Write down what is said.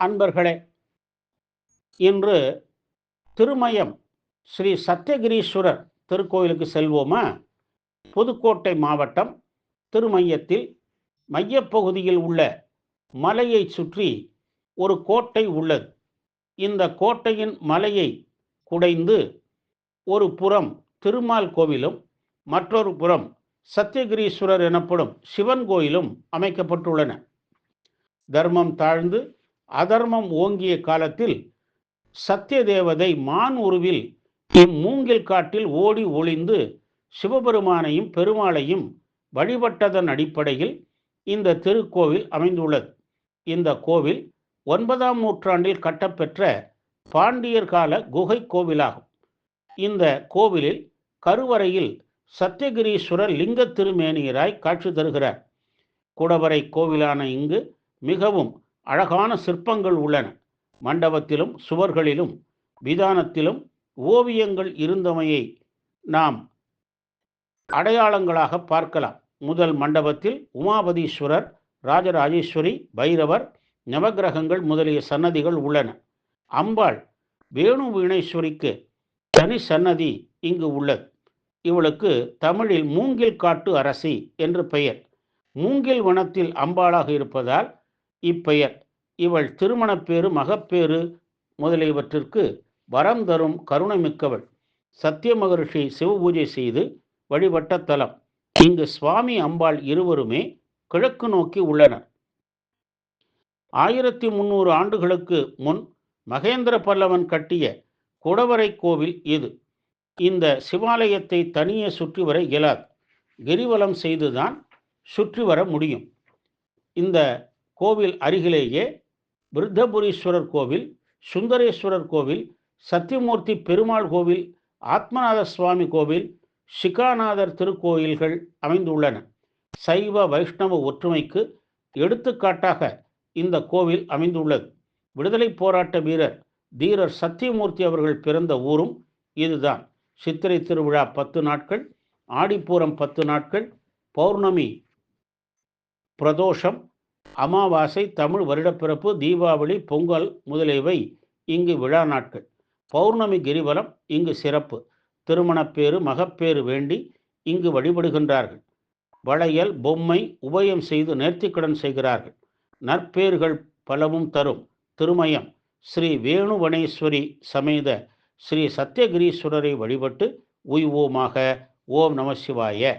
அன்பர்களே, இன்று திருமயம் ஸ்ரீ சத்தியகிரீஸ்வரர் திருக்கோயிலுக்கு செல்வோமா? புதுக்கோட்டை மாவட்டம் திருமயத்தில் மையப்பகுதியில் உள்ள மலையை சுற்றி ஒரு கோட்டை உள்ளது. இந்த கோட்டையின் மலையை குடைந்து ஒரு புறம் திருமால் கோவிலும் மற்றொரு புறம் சத்தியகிரீஸ்வரர் எனப்படும் சிவன் கோயிலும் அமைக்கப்பட்டுள்ளன. தர்மம் தாழ்ந்து அதர்மம் ஓங்கிய காலத்தில் சத்திய தேவதை மான் உருவில் இம்மூங்கில் காட்டில் ஓடி ஒளிந்து சிவபெருமானையும் பெருமாளையும் வழிபட்டதன் அடிப்படையில் இந்த திருக்கோவில் அமைந்துள்ளது. இந்த கோவில் 9ஆம் நூற்றாண்டில் கட்டப்பெற்ற பாண்டியர் கால குகை கோவிலாகும். இந்த கோவிலில் கருவறையில் சத்தியகிரீஸ்வரர் லிங்க திருமேனியராய் காட்சி தருகிறார். குடவரை கோவிலான இங்கு மிகவும் அழகான சிற்பங்கள் உள்ளன. மண்டபத்திலும் சுவர்களிலும் விதானத்திலும் ஓவியங்கள் இருந்தமையை நாம் அடையாளங்களாக பார்க்கலாம். முதல் மண்டபத்தில் உமாபதீஸ்வரர், ராஜராஜேஸ்வரி, பைரவர், நவகிரகங்கள் முதலிய சன்னதிகள் உள்ளன. அம்பாள் வேணு வீணேஸ்வரிக்கு தனி சன்னதி இங்கு உள்ளது. இவளுக்கு தமிழில் மூங்கில் காட்டு அரசி என்று பெயர். மூங்கில் வனத்தில் அம்பாளாக இருப்பதால் இப்பெயர். இவள் திருமணப்பேறு, மகப்பேறு முதலியவற்றிற்கு வரம் தரும் கருணை மிக்கவள். சத்திய மகரிஷி சிவபூஜை செய்து வழிபட்ட தலம். இங்கு சுவாமி அம்பாள் இருவருமே கிழக்கு நோக்கி உள்ளனர். 1300 ஆண்டுகளுக்கு முன் மகேந்திர பல்லவன் கட்டிய குடவரை கோவில் இது. இந்த சிவாலயத்தை தனியே சுற்றி வர இயலாது. கிரிவலம் செய்துதான் சுற்றி வர முடியும். இந்த கோவில் அருகிலேயே விருத்தபுரீஸ்வரர் கோவில், சுந்தரேஸ்வரர் கோவில், சத்தியமூர்த்தி பெருமாள் கோவில், ஆத்மநாத சுவாமி கோவில், சிகாநாதர் திருக்கோயில்கள் அமைந்துள்ளன. சைவ வைஷ்ணவ ஒற்றுமைக்கு எடுத்துக்காட்டாக இந்த கோவில் அமைந்துள்ளது. விடுதலை போராட்ட வீரர் தீரர் சத்தியமூர்த்தி அவர்கள் பிறந்த ஊரும் இதுதான். சித்திரை திருவிழா 10 நாட்கள், ஆடிப்பூரம் 10 நாட்கள், பௌர்ணமி, பிரதோஷம், அமாவாசை, தமிழ் வருடப்பிறப்பு, தீபாவளி, பொங்கல் முதலியவை இங்கு விழா நாட்கள். பௌர்ணமி கிரிவலம் இங்கு சிறப்பு. திருமணப்பேறு, மகப்பேறு வேண்டி இங்கு வழிபடுகின்றார்கள். வளையல், பொம்மை உபயம் செய்து நேர்த்திக்கடன் செய்கிறார்கள். நற்பேறுகள் பலவும் தரும் திருமயம் ஸ்ரீ வேணுவனேஸ்வரி சமேத ஸ்ரீ சத்தியகிரீஸ்வரரை வழிபட்டு உய்வோமாக. ஓம் நம சிவாய.